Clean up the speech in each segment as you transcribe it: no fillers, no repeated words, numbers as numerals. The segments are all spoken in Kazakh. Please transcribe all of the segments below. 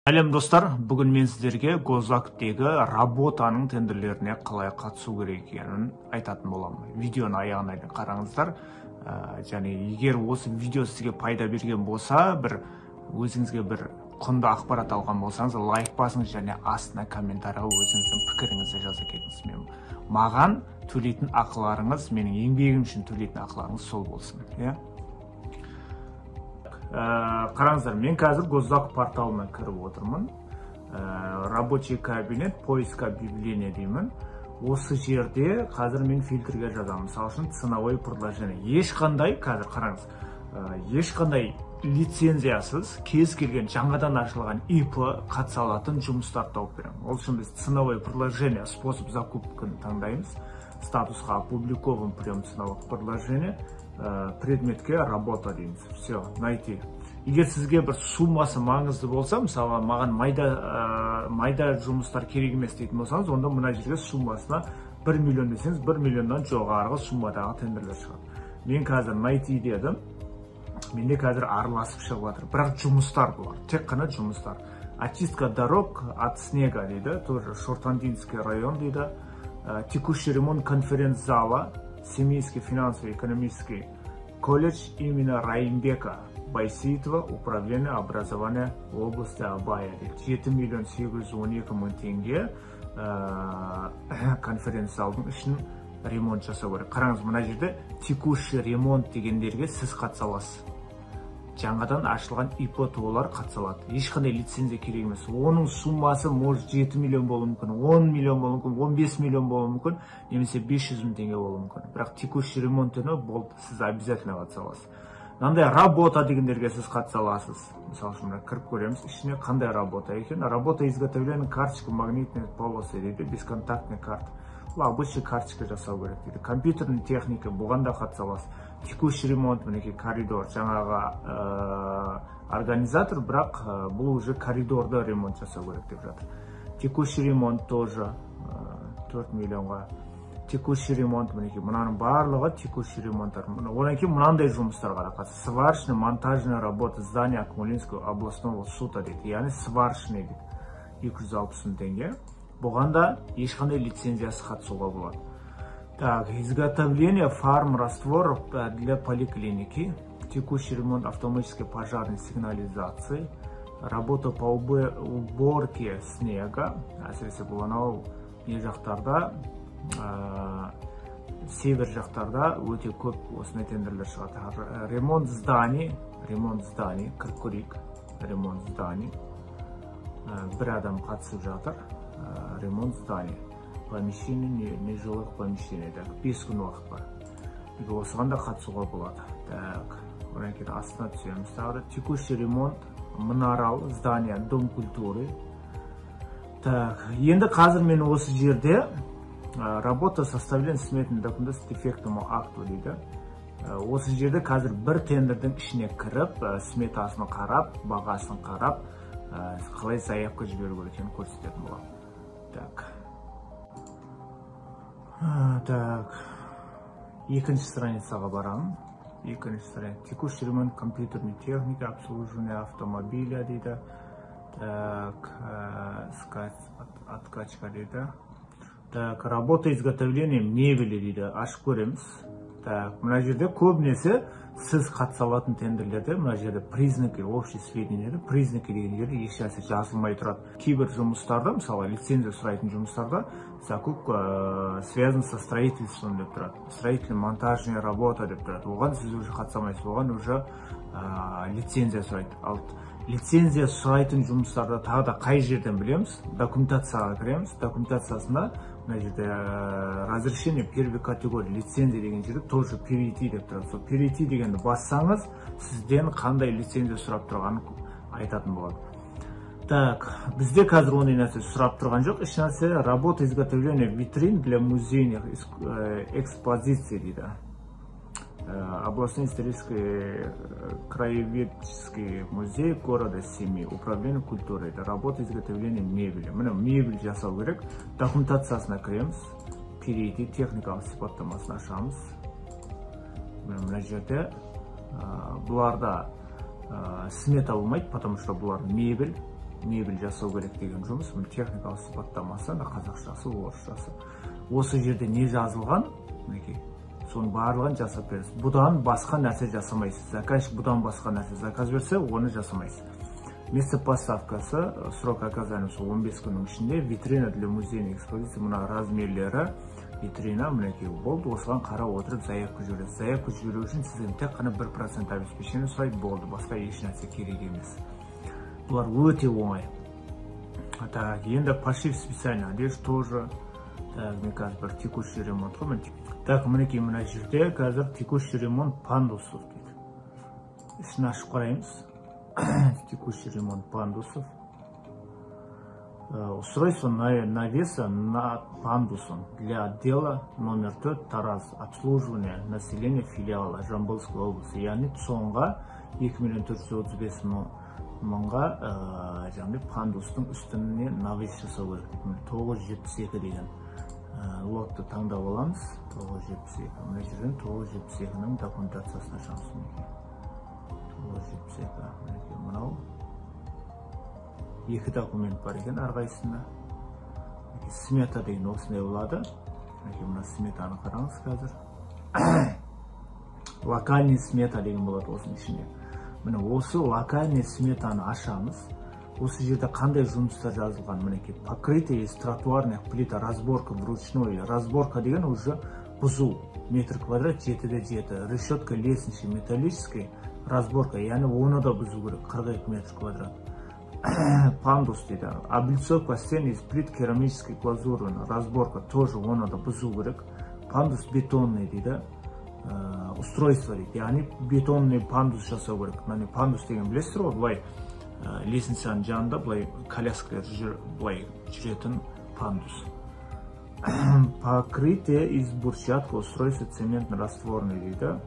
Сәлем достар, бүгін мен сіздерге госзакуптегі работаның тендерлеріне қалай қатысу керек екенін айтатын боламын. Видеоны аяғына дейін қараңыздар. Және егер осы видео сізге пайда берген болса, өзіңізге бір құнды ақпарат алған болсаңыз, лайк басыңыз және астына комментарийға өзіңіздің пікіріңізді жаза кетіңіз. Маған төлейтін ақыларыңыз, менің еңбегім үшін төлейтін ақыларыңыз сол болсын. Қараңыздар, мен қазір госзакуп порталына кіріп отырмын. Рабочий кабинет, поиск объявления деймін. Осы жерде қазір мен фильтрге жазамын. Мысалы үшін ценовое предложение. Ешқандай, қазір қараңыз, ешқандай лицензиясыз кез келген жаңадан ашылған ИП қатыса алатын жұмыстар тауып беремін. Ол үшін біз ценовое предложение, способ закупканы таңдаймыз. Статусқа опубликован прием ценовых предложений. Предметке работа дейміз. Все, найти. Егер сізге бір суммасы маңызды болса, мысалы маған майда жұмыстар керек емес дейтін болсаңыз, онда мына жерге суммасына 1 миллион десеңіз, 1 миллионнан жоғарғы суммадағы тендерлер шығады. Мен қазір найти дедім. Менде қазір араласып шығып жатыр. Бірақ жұмыстар бұлар, тек қана жұмыстар. Очистка дорог от снега дейді, тоже Шортандинский район дейді. Текущий ремонт конференц-зала, Семейский финансово-экономический колледж имени Райымбека Байсейітова, управление образования области Абая. 7 миллион 812 мың теңге конференц-залдың үшін ремонт жасау керек. Қараңыз, мына жерде текущий ремонт дегендерге сіз қатыса аласыз. Жаңадан ашылған ИП-толар қатыса алады. Ешқандай лицензия керек емес. Оның суммасы может 7 миллион болуы мүмкін, 10 миллион болуы мүмкін, 15 миллион болуы мүмкін, немесе 500 мың теңге болуы мүмкін. Бірақ текущий ремонтыны болды, сіз обязательно қатыса аласыз. Мынандай работа дегендерге сіз қатыса аласыз. Мысалы үшін кіріп көреміз, ішіне қандай работа екен. Работа изготовления карточка магнитной полосы дейді, бесконтактный карта. Обычный карточка жасау керек дейді. Компьютерный техника, бұған да қатыса аласыз. Текущий ремонт, мінекей коридор, жаңағы организатор, бірақ бұл уже коридорда ремонт жасау керек деп жатыр. Текущий ремонт тоже 4 миллионға. Текущий ремонт, мінекей, мұнаның барлығы текущий ремонттар. Одан кейін мынандай жұмыстарға да қатысты. Сварочная, монтажная работа здания Акмолинского областного суда дейді. Яғни сварочный дейді. 260 мың теңге. Бұған да ешқандай лицензиясы қатысуға болады. Так, изготовление фарм растворов для поликлиники, текущий ремонт автоматической пожарной сигнализации, работа по уборке снега, әсіресе бұл анау не жақтарда, север жақтарда өте көп осындай тендерлер шығады. Ремонт зданий, кіріп көрейік, ремонт зданий, бір адам қатысып жатыр, ремонт зданий. Помещение, нежилых помещений. 5 күн уақыт бар. Осыған да қатысуға болады. Так, одан кейін астына түсеміз. Тағы текущий ремонт, мұнарал, здания, дом культуры. Так, енді қазір мен осы жерде работа составлен сметный документ с дефектным акту дейді. Осы жерде қазір бір тендердің ішіне кіріп, сметасын қарап, бағасын қарап, қалай заявка жіберу керек екенін көрсететін болады. Так, екінші страницаға барамын. Екінші страница. Текущий ремонт компьютерной техники, обслуживание автомобиля дейді. Так, откачка дейді. Так, работа изготовления мебели дейді. Ашып көреміз. Так, мына жерде көбінесе сіз қатыса алатын тендерлерде, мына жерде признаки, общий сведениялер, признаки деген жерде ешнәрсе жазылмай тұрады. Кейбір жұмыстарда, мысалы лицензия сұрайтын жұмыстарда, закупка связан со строительством деп тұрады. Строительно-монтажная работа деп тұрады. Оған сіз уже қатыса алмайсыз, оған уже лицензия сұрайды. Ал лицензия сұрайтын жұмыстарда тағы да қай жерден білеміз? Документацияға кіреміз. Документациясында мына жерде разрешение первой категории, лицензия деген жерде тоже перейти деп тұрады. Сол перейти дегенді бассаңыз, сізден қандай лицензия сұрап тұрғанын айтатын болады. Так, бізде қазір ондай нәрсе сұрап тұрған жоқ. Еш нәрсе работа изготовления витрин для музейных экспозиций дейді. Областной исторический краеведческий музей города Семей, управление культурой, это работа изготовления мебели. Міне мебель жасау керек. Документациясына кіреміз, перейти техникалық сипаттамасын ашамыз. Мына жерде бұларда смета болмайды, потому что бұлар мебель. мебель жасау керек деген жұмыс. Техникалық сипаттамасы, қазақшасы, орысшасы. Осы жерде не жазылған, мінекей, соның барлығын жасап бересіз. Бұдан басқа нәрсе жасамайсыз. Заказчик бұдан басқа нәрсе заказ берсе, оны жасамайсыз. Место поставкасы, срок оказания 15 күннің ішінде, витрина для музейной экспозиции, мына размерлері, витрина, мінекей, болды. Осыған қарап отырып заявка жібересіз. Заявка жіберу үшін сізден тек қана 1% обеспечение сұрайды, болды. Басқа еш нәрсе керек емес. Бұлар өте оңай. Так, енді пошив специально одежь тоже. Так, мен қазір бір текущий ремонт қой. Так, мінекей, мына жерде қазір текущий ремонт пандусов дейді. Ішін ашып қараймыз. Текущий ремонт пандусов. Устройство навеса над пандусом для отдела номер 4 Тараз. Обслуживание населения филиала Жамбылской области. Яғни соңға 2 мыңға жаңағы пандустың үстіне навес жасау керек. 972 деген лотты таңдап аламыз. 972. Мына жерден 972-ның документациясына шығамыз. 972. Мынау екі документ бар екен әрқайсысында. Смета деген осындай болады. Мына сметаны қараңыз қазір. Локальный смета деген болады осының ішінде. Міне осы локальный сметаны ашамыз. Осы жерде қандай жұмыстар жазылған, мінекей, покрытие из тротуарных плит, разборка вручную. Разборка деген уже бұзу, метр квадрат 7-7, решетка лестничная металлическая, разборка, яғни оны да бұзу керек, 42 метр квадрат. Пандус дейді, облицовка стен из плит керамической глазуры, разборка, тоже оны да бұзу керек. Пандус бетонный дейді, устройство дейді, яғни бетонный пандус жасау керек. Пандус деген білесіздер ғой, былай лестницаның жанында былай коляскалар былай жүретін пандус. Покрытие из брусчатки, устройство цементно-растворный дейді.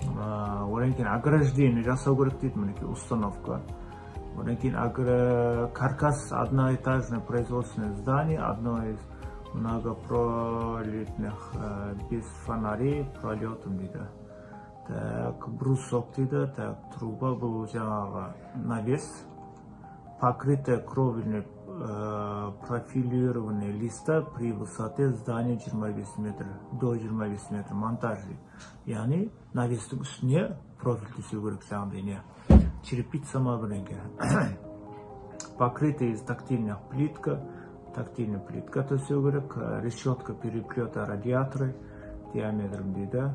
Одан кейін ограждение жасау керек дейді, мінекей установка. Одан кейін каркас одноэтажное производственное здание, одно из многопролетных без фонарей пролетом дейді. Так, брусок дейді, так, труба бұл жаңағы навес, покрытие кровельной профилированной листа при высоте здания 25 метр, до 25 метр монтажи. Яғни навестің үстіне профиль төсеу керек жаңағыдай не. Черепица ма бірінге. Покрытие из тактильных плитка төсеу керек, решетка переплета радиаторы диаметром дейді.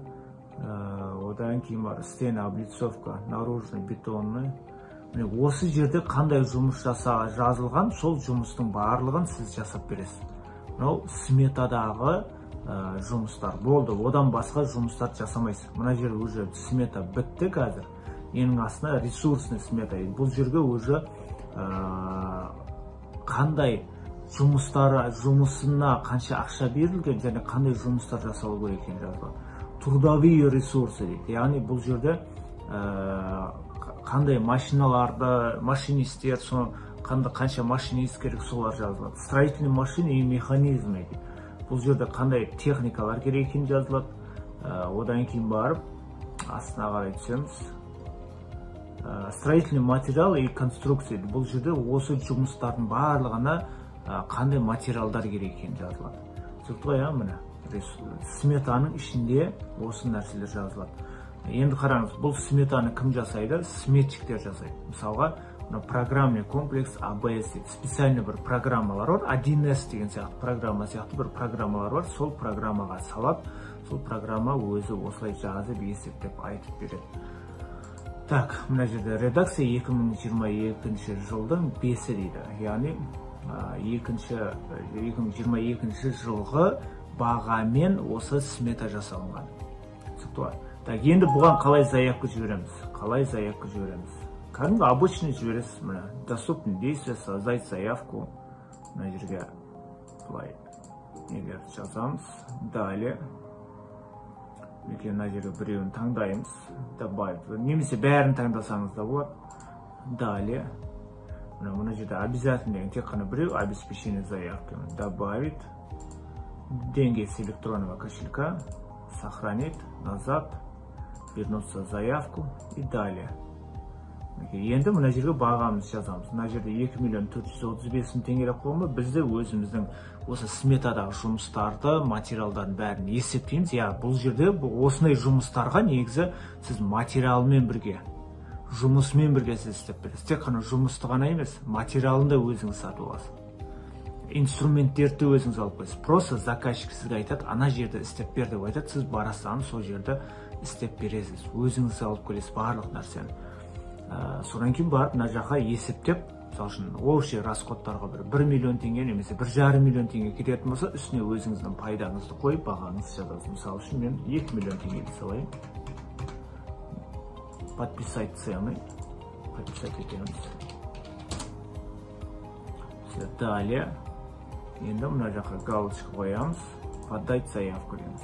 Одан кейін бар стена облицовка наружный бетонный. Осы жерде қандай жұмыс жазылған, сол жұмыстың барлығын сіз жасап бересіз. Мынау сметадағы жұмыстар болды, одан басқа жұмыстар жасамайсыз. Мына жерде уже смета бітті қазір. Ең астына ресурсный смета. Бұл жерге уже қандай жұмысына қанша ақша берілген және қандай жұмыстар жасалу керек екені жазылған. Трудовые ресурсы дейді. Яғни бұл жерде қандай машиналарды, машинистер, қанша машинист керек солар жазылады. Строительный машины и механизмы дейді. Бұл жерде қандай техникалар керек екені жазылады. Одан кейін барып астына қарай түсеміз. Строительный материал и конструкция. Бұл жерде осы жұмыстардың барлығына қандай материалдар керек екені жазылады. Сөйтіп ғой, міне сметаның ішінде осы нәрселер жазылады. Енді қараңыз, бұл сметаны кім жасайды? Сметчиктер жасайды. Мысалға, программный комплекс ABS, специальный бір программалар бар, 1С деген сияқты программа сияқты бір программалар бар, сол программаға салап, сол программа өзі осылай жазып, есептеп айтып береді. Так, мына жерде редакция 2022 жылдың 5-і дейді. Яғни 2022 жылғы бағамен осы смета жасалынған. Так, енді бұған қалай заявка жібереміз? Кәдімгі обычный жібересіз. Доступны действия, создать заявку. Мына жерге былай егер жазамыз. Далее. Мына жерге біреуін таңдаймыз. Добавить. Немесе бәрін таңдасаңыз да болады. Далее. Мына жерде обязательно тек қана біреу обеспечение заявки. Добавить. Деньги с электронного кошелька. Сохранить. Назад. Вернуться в заявку и далее. Енді мына жерге бағамыз жазамыз. Мына жерде 2.435.000 теңгелеп қойма. Бізде өзіміздің осы сметадағы жұмыстарды, материалдардың бәрін есептейміз. Бұл жерде осындай жұмыстарға негізі сіз материалмен бірге, жұмысымен бірге сіз істеп бересіз. Тек қана жұмысты ғана емес, материалын да өзіңіз сатып аласыз. Инструменттерді өзіңіз алып қойсыз. Просто заказчик сізге айтады, ана жерде істеп бер деп айтады, сіз барасыз, сол жерде істеп бересіз. Өзіңіз алып келесіз барлық нәрсені. Содан кейін барып мына жаққа есептеп, мысалы үшін общий расходтарға 1 миллион теңге немесе 1,5 миллион теңге кететін болса, үстіне өзіңіздің пайдаңызды қойып бағаңызды жазасыз. Мысалы үшін мен 2 миллион теңгеге салайын. Подписать цены. Подписать етеміз. Далее. Енді мына жаққа галочка қоямыз. Подать заявку дейміз.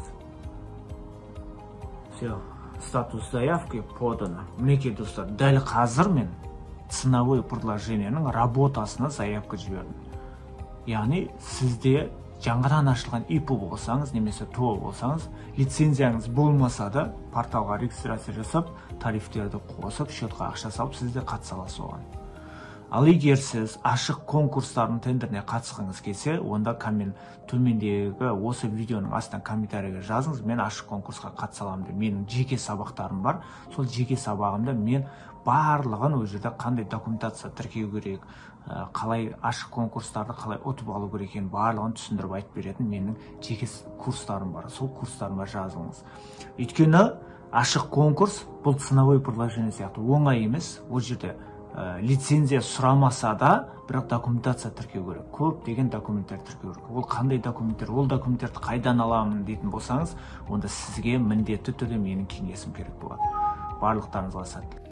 Все. Статус заявки подано. Мінекей достар, дәл қазір мен ценовой предложениенің работасына заявка жібердім. Яғни сізде жаңадан ашылған ИП болсаңыз, немесе ТО болсаңыз, лицензияңыз болмаса да порталға регистрация жасап, тарифтерді қосып, счетқа ақша салып, сізде қатыса аласыз оған. Ал егер сіз ашық конкурстардың тендеріне қатысқыңыз келсе, онда төмендегі осы видеоның астынан комментарийге жазыңыз, мен ашық конкурсқа қатыса аламын деп. Менің жеке сабақтарым бар. Сол жеке сабағымда мен барлығын ол жерде қандай документация тіркеу керек, қалай ашық конкурстарды қалай ұтып алу керек екенін барлығын түсіндіріп айтып беретін менің жеке курстарым бар. Сол курстарыма жазылыңыз. Өйткені ашық конкурс бұл ценовой предложение сияқты оңай емес. Ол жерде лицензия сұрамаса да, бірақ документация тіркеу керек. Көптеген документтер тіркеу керек. Ол қандай документтер, ол документтерді қайдан аламын дейтін болсаңыз, онда сізге міндетті түрде менің кеңесім керек болады. Барлықтарыңызға сәттілік.